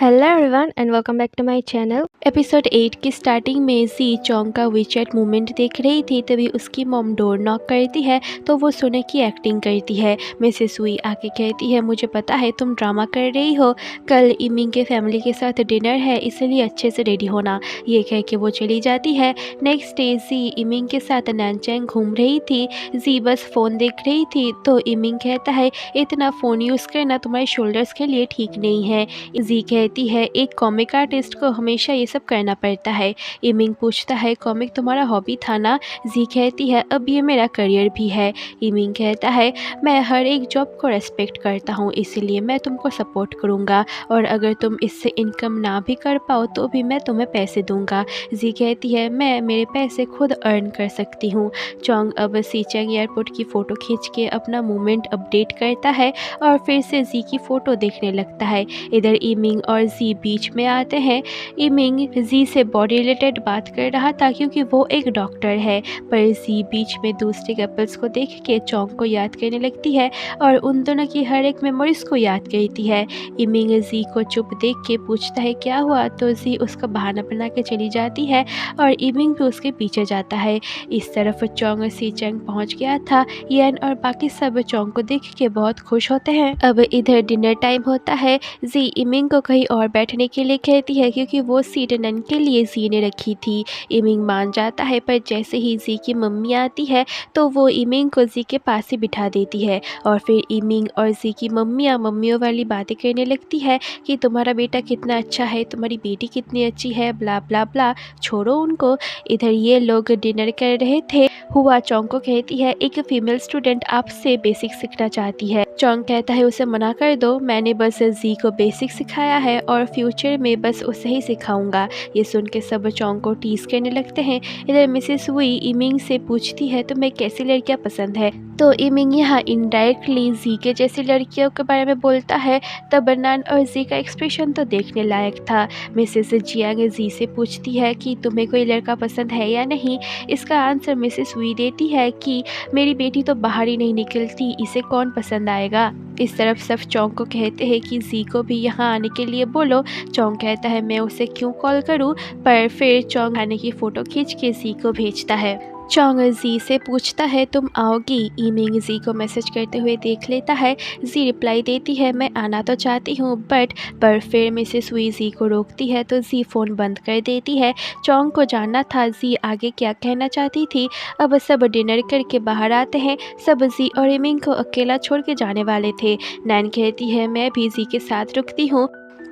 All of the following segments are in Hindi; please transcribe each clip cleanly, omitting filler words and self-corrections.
Hello everyone and welcome back to my channel. Episode 8 की स्टार्टिंग में जी चोंग का वीचैट मूवमेंट देख रही थी, तभी उसकी मॉम डोर नॉक करती है तो वो सोने की एक्टिंग करती है। मिसेस सुई आके कहती है, मुझे पता है तुम ड्रामा कर रही हो, कल इमिंग के फैमिली के साथ डिनर है इसलिए अच्छे से रेडी होना। ये कह के वो चली जाती है। नेक्स्ट डे जी इमिंग के साथ नैनचैंग घूम रही थी। जी बस फ़ोन देख रही थी तो इमिंग कहता है, इतना फ़ोन यूज़ करना तुम्हारे शोल्डर्स के लिए ठीक नहीं है। जी कहती है, एक कॉमिक आर्टिस्ट को हमेशा ये सब करना पड़ता है। इमिंग पूछता है, कॉमिक तुम्हारा हॉबी था ना? जी कहती है, अब ये मेरा करियर भी है। इमिंग कहता है, मैं हर एक जॉब को रेस्पेक्ट करता हूँ इसलिए मैं तुमको सपोर्ट करूँगा और अगर तुम इससे इनकम ना भी कर पाओ तो भी मैं तुम्हें पैसे दूँगा। जी कहती है, मैं मेरे पैसे खुद अर्न कर सकती हूँ। चोंग अब सीचेंग एयरपोर्ट की फ़ोटो खींच के अपना मूवमेंट अपडेट करता है और फिर से जी की फ़ोटो देखने लगता है। इधर इमिंग और जी बीच में आते हैं। इमिंग जी से बॉडी रिलेटेड बात कर रहा था क्योंकि वो एक डॉक्टर है, पर जी बीच में दूसरे कपल्स को देख के चोंग को याद करने लगती है और उन दोनों की हर एक मेमोरीज को याद करती है। इमिंग जी को चुप देख के पूछता है क्या हुआ, तो जी उसका बहाना बना के चली जाती है और इमिंग भी उसके पीछे जाता है। इस तरफ चोंग सीचेंग पहुंच गया था। येन और बाकी सब चोंग को देख के बहुत खुश होते हैं। अब इधर डिनर टाइम होता है। जी इमिंग को कहीं और बैठने के लिए कहती है क्योंकि वो सीट नन के लिए जी ने रखी थी। इमिंग मान जाता है, पर जैसे ही जी की मम्मी आती है तो वो इमिंग को जी के पास ही बिठा देती है और फिर इमिंग और जी की मम्मियों वाली बातें करने लगती है कि तुम्हारा बेटा कितना अच्छा है, तुम्हारी बेटी कितनी अच्छी है, ब्ला ब्ला ब्ला। छोड़ो उनको। इधर ये लोग डिनर कर रहे थे। हुआ चोंग को कहती है, एक फीमेल स्टूडेंट आपसे बेसिक सीखना चाहती है। चोंग कहता है, उसे मना कर दो, मैंने बस जी को बेसिक सिखाया है और फ्यूचर में बस उसे ही सिखाऊंगा। ये सुन के सब चोंग को टीज करने लगते हैं। इधर मिसेस वुई इमिंग से पूछती है, तुम्हें कैसी लड़कियां पसंद है? तो इमिंग यहाँ इनडायरेक्टली जी के जैसी लड़कियों के बारे में बोलता है। तब नन और जी का एक्सप्रेशन तो देखने लायक था। मिसेस जियांग जी से पूछती है कि तुम्हें कोई लड़का पसंद है या नहीं। इसका आंसर मिसेस वुई देती है कि मेरी बेटी तो बाहर ही नहीं निकलती, इसे कौन पसंद आएगा। इस तरफ सब चोंग को कहते हैं कि जी को भी यहाँ आने के लिए बोलो। चोंग कहता है, मैं उसे क्यों कॉल करूँ, पर फिर चोंग आने की फ़ोटो खींच के जी को भेजता है। चोंग जी से पूछता है, तुम आओगी? इमिंग जी को मैसेज करते हुए देख लेता है। जी रिप्लाई देती है, मैं आना तो चाहती हूँ पर फिर मिसेस वुई जी को रोकती है तो जी फ़ोन बंद कर देती है। चोंग को जानना था जी आगे क्या कहना चाहती थी। अब सब डिनर करके बाहर आते हैं। सब जी और इमिंग को अकेला छोड़ के जाने वाले थे। नैन कहती है, मैं भी जी के साथ रुकती हूँ,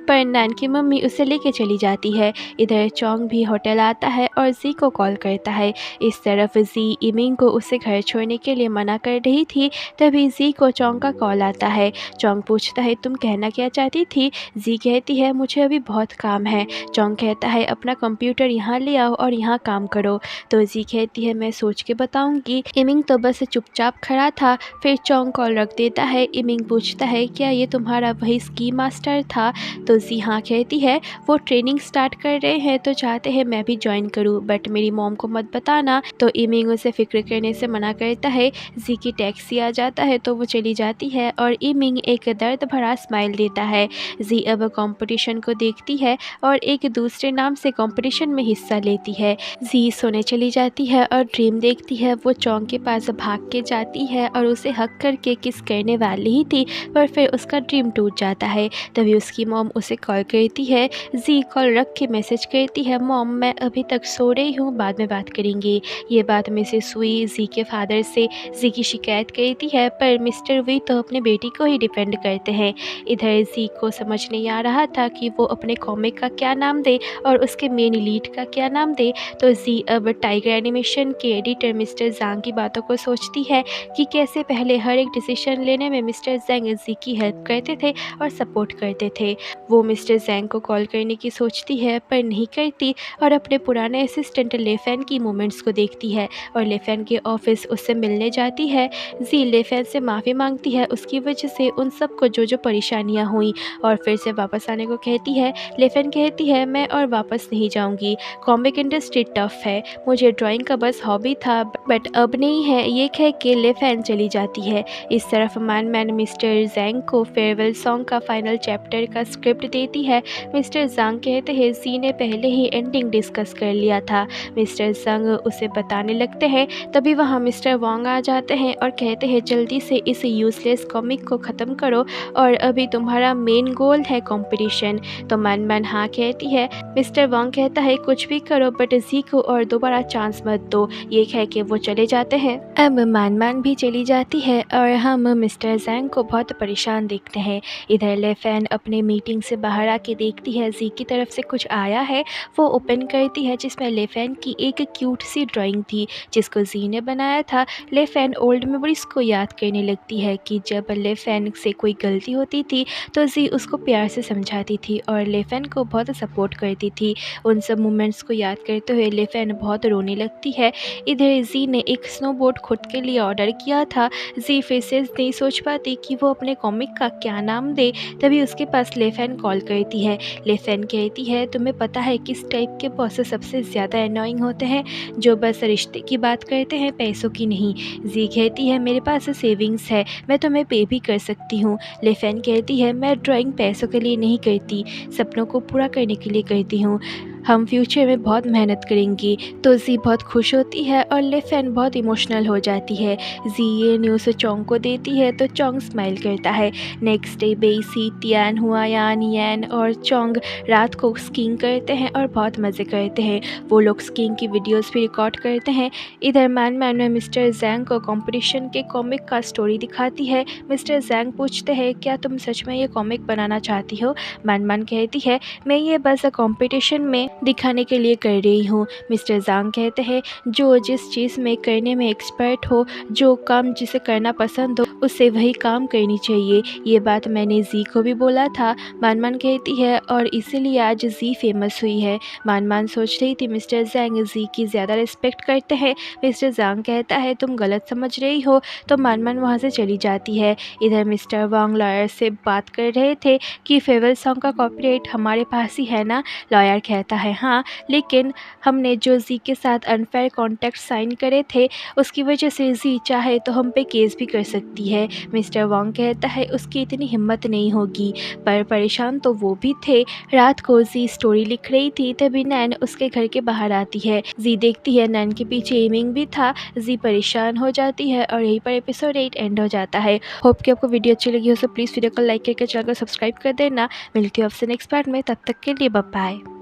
पर नैन की मम्मी उसे लेके चली जाती है। इधर चोंग भी होटल आता है और जी को कॉल करता है। इस तरफ जी इमिंग को उसे घर छोड़ने के लिए मना कर रही थी, तभी जी को चोंग का कॉल आता है। चोंग पूछता है, तुम कहना क्या चाहती थी? जी कहती है, मुझे अभी बहुत काम है। चोंग कहता है, अपना कंप्यूटर यहाँ ले आओ और यहाँ काम करो। तो जी कहती है, मैं सोच के बताऊँगी। इमिंग तो बस चुपचाप खड़ा था। फिर चोंग कॉल रख देता है। इमिंग पूछता है, क्या ये तुम्हारा वही स्की मास्टर था? तो जी हाँ कहती है, वो ट्रेनिंग स्टार्ट कर रहे हैं तो चाहते हैं मैं भी ज्वाइन करूँ, बट मेरी मॉम को मत बताना। तो इमिंग उसे फिक्र करने से मना करता है। जी की टैक्सी आ जाता है तो वो चली जाती है और इमिंग एक दर्द भरा स्माइल देता है। जी अब कंपटीशन को देखती है और एक दूसरे नाम से कंपटीशन में हिस्सा लेती है। जी सोने चली जाती है और ड्रीम देखती है। वो चोंग के पास भाग के जाती है और उसे हक करके किस करने वाली ही थी, पर फिर उसका ड्रीम टूट जाता है। तभी उसकी मॉम उसे कॉल करती है। जी कॉल रख के मैसेज करती है, मॉम मैं अभी तक सो रही हूँ, बाद में बात करेंगे। ये बात मिसेस वुई जी के फादर से जी की शिकायत करती है, पर मिस्टर वुई तो अपने बेटी को ही डिफेंड करते हैं। इधर जी को समझ नहीं आ रहा था कि वो अपने कॉमिक का क्या नाम दे और उसके मेन लीड का क्या नाम दे। तो जी अब टाइगर एनिमेशन के एडिटर मिस्टर ज़ांग की बातों को सोचती है कि कैसे पहले हर एक डिसीजन लेने में मिस्टर ज़ैंग जी की हेल्प करते थे और सपोर्ट करते थे। वो मिस्टर ज़ैंग को कॉल करने की सोचती है पर नहीं करती और अपने पुराने असिस्टेंट लेफेन की मूवमेंट्स को देखती है और लेफेन के ऑफिस उससे मिलने जाती है। जी लेफेन से माफ़ी मांगती है उसकी वजह से उन सबको जो परेशानियां हुई और फिर से वापस आने को कहती है। लेफेन कहती है, मैं और वापस नहीं जाऊंगी, कॉमिक इंडस्ट्री टफ है, मुझे ड्राइंग का बस हॉबी था बट अब नहीं है। ये कह के लेफेन चली जाती है। इस तरफ मैन मिस्टर ज़ैंग को फेयरवेल सॉन्ग का फाइनल चैप्टर का स्क्रिप्ट स्क्रिप्ट देती है। मिस्टर ज़ांग कहते हैं जी ने पहले ही एंडिंग डिस्कस कर लिया था। मिस्टर ज़ांग उसे बताने लगते हैं, तभी वहाँ मिस्टर वांग आ जाते हैं और कहते हैं जल्दी से इस यूजलेस कॉमिक को ख़त्म करो और अभी तुम्हारा मेन गोल है कंपटीशन। तो मान मान हाँ कहती है। मिस्टर वांग कहता है कुछ भी करो बट जी को और दोबारा चांस मत दो। ये कह के वो चले जाते हैं। अब मान मान भी चली जाती है और हम मिस्टर ज़ैंग को बहुत परेशान देखते हैं। इधर ले फैन अपने मीटिंग से बाहर आके देखती है जी की तरफ से कुछ आया है। वो ओपन करती है जिसमें ले फैन की एक क्यूट सी ड्राइंग थी जिसको जी ने बनाया था। ले फैन ओल्ड मेमोरीज को याद करने लगती है कि जब ले फैन से कोई गलती होती थी तो जी उसको प्यार से समझाती थी और ले फैन को बहुत सपोर्ट करती थी। उन सब मोमेंट्स को याद करते हुए ले फैन बहुत रोने लगती है। इधर जी ने एक स्नोबोर्ड खुद के लिए ऑर्डर किया था। जी फिर से नहीं सोच पाती कि वो अपने कॉमिक का क्या नाम दे। तभी उसके पास ले फैन कॉल करती है। ले फैन कहती है तुम्हें पता है किस टाइप के बॉसेस सबसे ज़्यादा एनोइंग होते हैं, जो बस रिश्ते की बात करते हैं, पैसों की नहीं। जी कहती है मेरे पास सेविंग्स है, मैं तुम्हें पे भी कर सकती हूँ। ले फैन कहती है मैं ड्राइंग पैसों के लिए नहीं करती, सपनों को पूरा करने के लिए करती हूँ। हम फ्यूचर में बहुत मेहनत करेंगी। तो जी बहुत खुश होती है और ले फैन बहुत इमोशनल हो जाती है। जी ये न्यूज़ चोंग को देती है तो चोंग स्माइल करता है। नेक्स्ट डे बेसी, तियान, हुआयान, यैन और चोंग रात को स्कीइंग करते हैं और बहुत मज़े करते हैं। वो लोग स्कीइंग की वीडियोस भी रिकॉर्ड करते हैं। इधर मान मान में मिस्टर ज़ैंग को कंपटीशन के कॉमिक का स्टोरी दिखाती है। मिस्टर ज़ैंग पूछते हैं क्या तुम सच में ये कॉमिक बनाना चाहती हो। मान मान कहती है मैं ये बस कंपटीशन में दिखाने के लिए कर रही हूँ। मिस्टर ज़ांग कहते हैं जो जिस चीज़ में करने में एक्सपर्ट हो, जो काम जिसे करना पसंद हो, उससे वही काम करनी चाहिए। ये बात मैंने जी को भी बोला था। मान मान कहती है और इसीलिए आज जी फेमस हुई है। मान मान सोच रही थी मिस्टर ज़ैंग जी की ज़्यादा रिस्पेक्ट करते हैं। मिस्टर ज़ांग कहता है तुम गलत समझ रही हो। तो मान मान वहाँ से चली जाती है। इधर मिस्टर वांग लॉयर से बात कर रहे थे कि फेयरवेल सॉन्ग का कॉपीराइट हमारे पास ही है ना। लॉयर कहता है हाँ, लेकिन हमने जो जी के साथ अनफेयर कॉन्ट्रैक्ट साइन करे थे उसकी वजह से जी चाहे तो हम पे केस भी कर सकती है। मिस्टर वांग कहता है उसकी इतनी हिम्मत नहीं होगी। पर परेशान तो वो भी थे। रात को जी स्टोरी लिख रही थी तभी नैन उसके घर के बाहर आती है। जी देखती है नैन के पीछे एमिंग भी था। जी परेशान हो जाती है और यहीं पर एपिसोड 8 एंड हो जाता है। होप कि आपको वीडियो अच्छी लगी हो तो प्लीज़ वीडियो को लाइक करके चैनल को सब्सक्राइब कर देना। मिलती हूँ आपसे नेक्स्ट पार्ट में, तब तक के लिए बाय बाय।